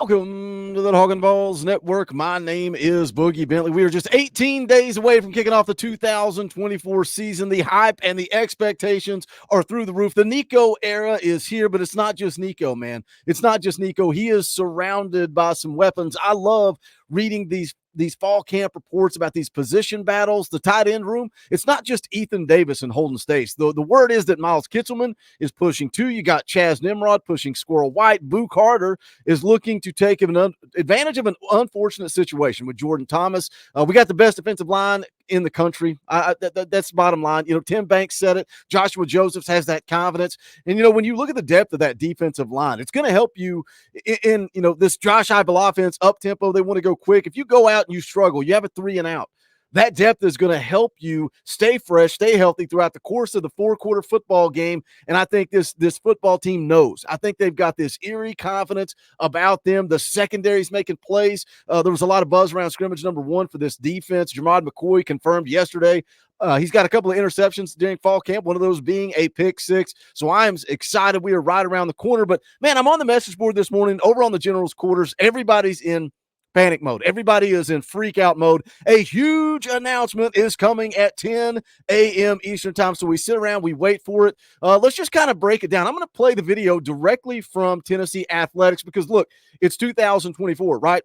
Welcome to the Talkin VAWLS Network. My name is Boogie Bentley. We are just 18 days away from kicking off the 2024 season. The hype and the expectations are through the roof. The Nico era is here, but it's not just Nico, man. It's not just Nico. He is surrounded by some weapons. I love reading these fall camp reports about these position battles, the tight end room. It's not just Ethan Davis and Holden Stace. The word is that Miles Kitselman is pushing two. You got Chaz Nimrod pushing Squirrel White. Boo Carter is looking to take advantage of an unfortunate situation with Jordan Thomas. We got the best defensive line in the country. That's the bottom line. Tim Banks said it. Joshua Josephs has that confidence. And, when you look at the depth of that defensive line, it's going to help you in this Josh Heupel offense, up-tempo. They want to go quick. If you go out and you struggle, you have a 3 and out. That depth is going to help you stay fresh, stay healthy throughout the course of the 4-quarter football game. And I think this football team knows. I think they've got this eerie confidence about them. The secondary's making plays. There was a lot of buzz around scrimmage number 1 for this defense. Jermod McCoy confirmed yesterday. He's got a couple of interceptions during fall camp, one of those being a pick 6. So I'm excited. We are right around the corner. But, man, I'm on the message board this morning over on the general's quarters. Everybody's in panic mode. Everybody is in freak out mode. A huge announcement is coming at 10 a.m. Eastern time. So we sit around, we wait for it. Let's just kind of break it down. I'm going to play the video directly from Tennessee Athletics because, look, it's 2024, right?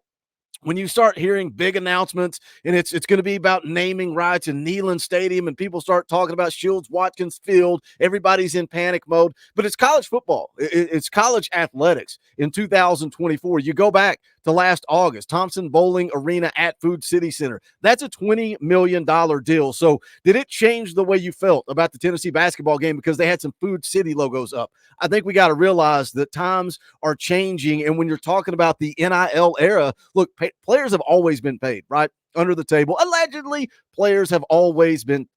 When you start hearing big announcements and it's going to be about naming rights in Neyland Stadium and people start talking about Shields-Watkins Field, everybody's in panic mode. But it's college football. It's college athletics in 2024. You go back to last August, Thompson Bowling Arena at Food City Center. That's a $20 million deal. So did it change the way you felt about the Tennessee basketball game because they had some Food City logos up? I think we got to realize that times are changing. And when you're talking about the NIL era, look, players have always been paid, right? Under the table. Allegedly, players have always been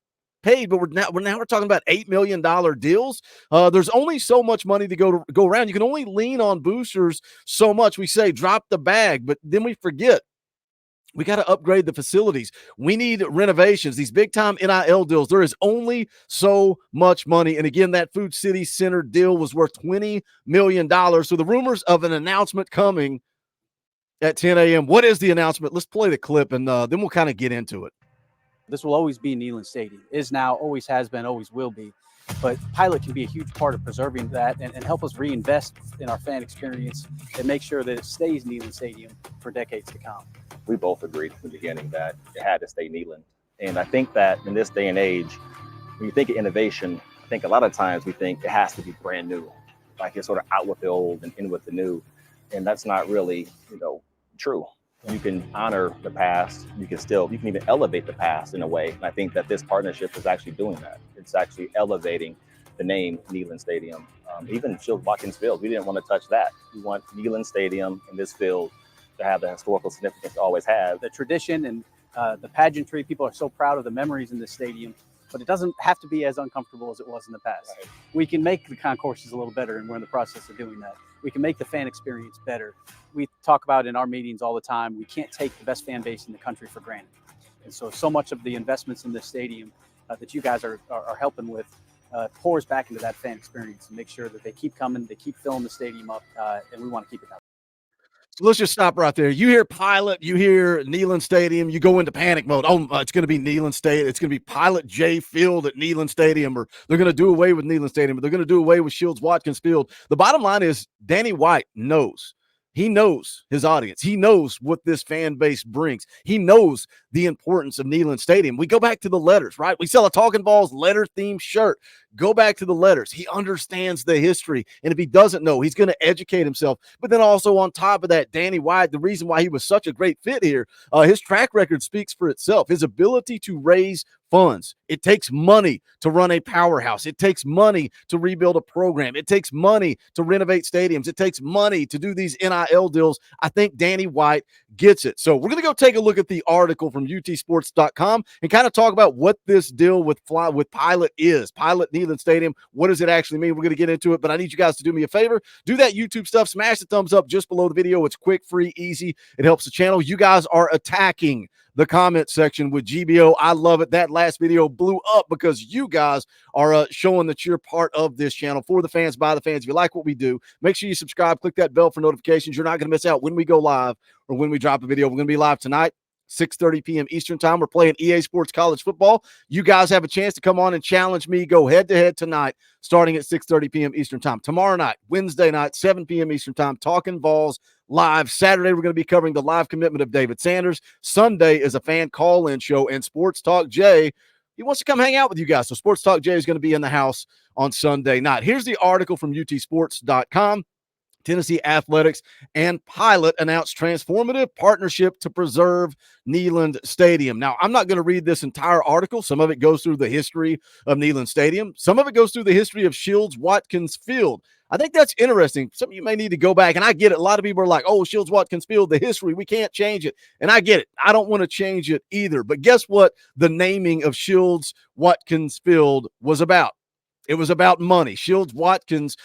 paid, but we're talking about $8 million deals. There's only so much money to go around. You can only lean on boosters so much. We say drop the bag, but then we forget we got to upgrade the facilities. We need renovations. These big time NIL deals. There is only so much money. And again, that Food City Center deal was worth $20 million. So the rumors of an announcement coming at 10 a.m. What is the announcement? Let's play the clip and then we'll kind of get into it. This will always be Neyland Stadium. Is now, always has been, always will be. But Pilot can be a huge part of preserving that and help us reinvest in our fan experience and make sure that it stays Neyland Stadium for decades to come. We both agreed from the beginning that it had to stay Neyland. And I think that in this day and age, when you think of innovation, I think a lot of times we think it has to be brand new. Like it's sort of out with the old and in with the new. And that's not really, true. You can honor the past. You can even elevate the past in a way. And I think that this partnership is actually doing that. It's actually elevating the name Neyland Stadium. Even Shields-Watkins Field, we didn't want to touch that. We want Neyland Stadium and this field to have the historical significance it always has. The tradition and the pageantry, people are so proud of the memories in this stadium, but it doesn't have to be as uncomfortable as it was in the past. Right. We can make the concourses a little better, and we're in the process of doing that. We can make the fan experience better. We talk about in our meetings all the time, we can't take the best fan base in the country for granted. And so much of the investments in this stadium that you guys are helping with pours back into that fan experience and make sure that they keep coming, they keep filling the stadium up, and we want to keep it that way. So let's just stop right there. You hear Pilot, you hear Neyland Stadium, you go into panic mode. Oh, it's going to be Neyland Stadium. It's going to be Pilot J Field at Neyland Stadium, or they're going to do away with Neyland Stadium, or they're going to do away with Shields-Watkins Field. The bottom line is Danny White knows. He knows his audience. He knows what this fan base brings. He knows the importance of Neyland Stadium. We go back to the letters, right? We sell a Talkin VAWLS letter-themed shirt. Go back to the letters. He understands the history. And if he doesn't know, he's going to educate himself. But then also on top of that, Danny White, the reason why he was such a great fit here, his track record speaks for itself. His ability to raise funds. It takes money to run a powerhouse. It takes money to rebuild a program. It takes money to renovate stadiums. It takes money to do these NIL deals. I think Danny White gets it. So we're going to go take a look at the article from utsports.com and kind of talk about what this deal with Pilot is. Pilot Neyland Stadium, what does it actually mean? We're going to get into it, but I need you guys to do me a favor. Do that YouTube stuff. Smash the thumbs up just below the video. It's quick, free, easy. It helps the channel. You guys are attacking the comment section with GBO. I love it. That last video blew up because you guys are showing that you're part of this channel for the fans, by the fans. If you like what we do, make sure you subscribe, click that bell for notifications. You're not going to miss out when we go live or when we drop a video. We're going to be live tonight, 6:30 p.m. Eastern time. We're playing EA Sports College Football. You guys have a chance to come on and challenge me. Go head-to-head tonight, starting at 6:30 p.m. Eastern time. Tomorrow night, Wednesday night, 7 p.m. Eastern time, Talkin VAWLS live. Saturday, we're going to be covering the live commitment of David Sanders. Sunday is a fan call-in show, and Sports Talk Jay, he wants to come hang out with you guys. So Sports Talk Jay is going to be in the house on Sunday night. Here's the article from utsports.com. Tennessee Athletics and Pilot announced transformative partnership to preserve Neyland Stadium. Now, I'm not going to read this entire article. Some of it goes through the history of Neyland Stadium. Some of it goes through the history of Shields-Watkins Field. I think that's interesting. Some of you may need to go back, and I get it. A lot of people are like, oh, Shields-Watkins Field, the history, we can't change it. And I get it. I don't want to change it either. But guess what the naming of Shields-Watkins Field was about? It was about money. Shields-Watkins,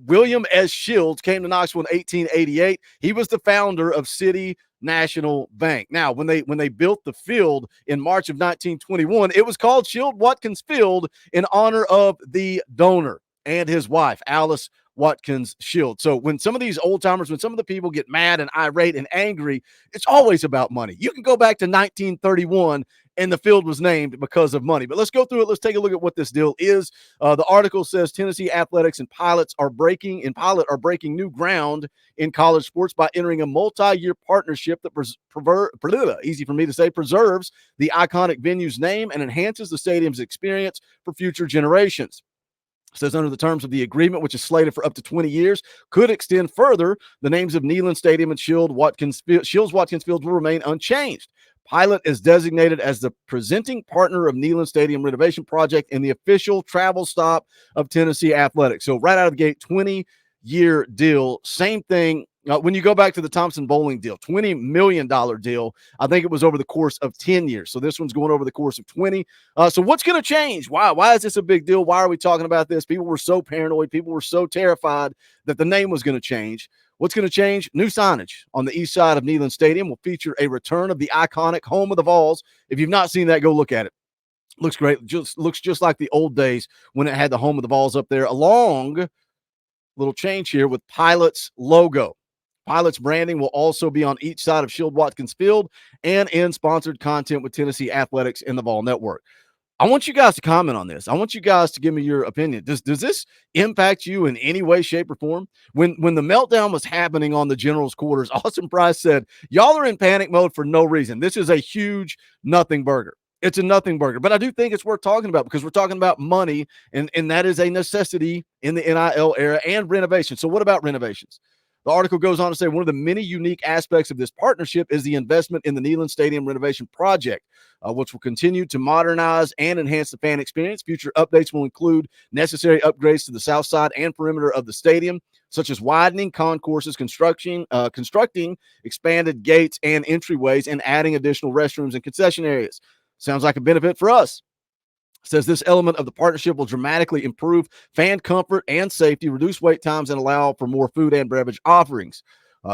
William S. Shields came to Knoxville in 1888. He was the founder of City National Bank. Now, when they built the field in March of 1921, it was called Shields-Watkins Field in honor of the donor and his wife, Alice Watkins Shields. So when some of these old timers, when some of the people get mad and irate and angry, it's always about money. You can go back to 1931 and the field was named because of money. But let's go through it. Let's take a look at what this deal is. The article says Tennessee Athletics and Pilot are breaking new ground in college sports by entering a multi-year partnership that preserves the iconic venue's name and enhances the stadium's experience for future generations. It says under the terms of the agreement, which is slated for up to 20 years, could extend further, the names of Neyland Stadium and Shields-Watkins Field will remain unchanged. Pilot is designated as the presenting partner of Neyland Stadium renovation project and the official travel stop of Tennessee Athletics. So right out of the gate, 20-year deal. Same thing. When you go back to the Thompson Bowling deal, $20 million deal, I think it was over the course of 10 years. So this one's going over the course of 20. So what's going to change? Why is this a big deal? Why are we talking about this? People were so paranoid. People were so terrified that the name was going to change. What's going to change? New signage on the east side of Neyland Stadium will feature a return of the iconic home of the Vols. If you've not seen that, go look at it. Looks great. Looks just like the old days when it had the home of the Vols up there, along little change here with Pilot's logo. Pilot's branding will also be on each side of Shields-Watkins Field and in sponsored content with Tennessee Athletics and the Vol Network. I want you guys to comment on this. I want you guys to give me your opinion. Does this impact you in any way, shape, or form? When the meltdown was happening on the general's quarters, Austin Price said, y'all are in panic mode for no reason. This is a huge nothing burger. It's a nothing burger. But I do think it's worth talking about because we're talking about money, and that is a necessity in the NIL era and renovation. So what about renovations? The article goes on to say one of the many unique aspects of this partnership is the investment in the Neyland Stadium renovation project, which will continue to modernize and enhance the fan experience. Future updates will include necessary upgrades to the south side and perimeter of the stadium, such as widening concourses, constructing expanded gates and entryways, and adding additional restrooms and concession areas. Sounds like a benefit for us. Says this element of the partnership will dramatically improve fan comfort and safety, reduce wait times, and allow for more food and beverage offerings.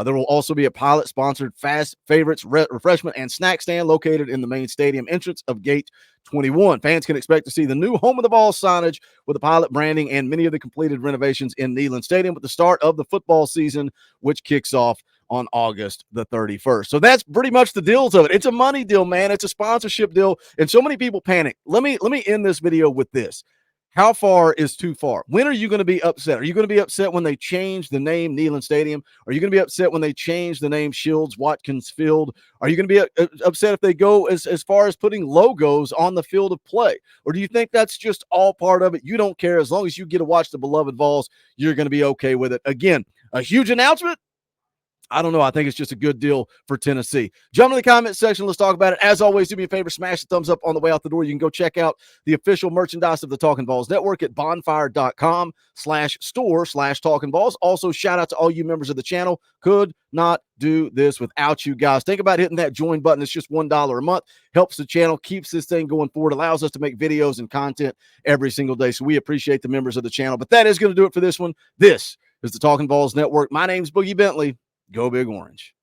There will also be a Pilot-sponsored Fast Favorites refreshment and snack stand located in the main stadium entrance of Gate 21. Fans can expect to see the new Home of the Ball signage with the Pilot branding and many of the completed renovations in Neyland Stadium with the start of the football season, which kicks off on August the 31st. So that's pretty much the deals of it. It's a money deal, man. It's a sponsorship deal. And so many people panic. Let me end this video with this. How far is too far? When are you going to be upset? Are you going to be upset when they change the name Neyland Stadium? Are you going to be upset when they change the name Shields-Watkins Field? Are you going to be upset if they go as far as putting logos on the field of play? Or do you think that's just all part of it? You don't care. As long as you get to watch the beloved Vols, you're going to be okay with it. Again, a huge announcement. I don't know. I think it's just a good deal for Tennessee. Jump in the comment section. Let's talk about it. As always, do me a favor, smash the thumbs up on the way out the door. You can go check out the official merchandise of the Talkin VAWLS Network at bonfire.com/store/Talkin VAWLS. Also, shout out to all you members of the channel. Could not do this without you guys. Think about hitting that join button. It's just $1 a month. Helps the channel, keeps this thing going forward, allows us to make videos and content every single day. So we appreciate the members of the channel. But that is going to do it for this one. This is the Talkin VAWLS Network. My name's Boogie Bentley. Go Big Orange.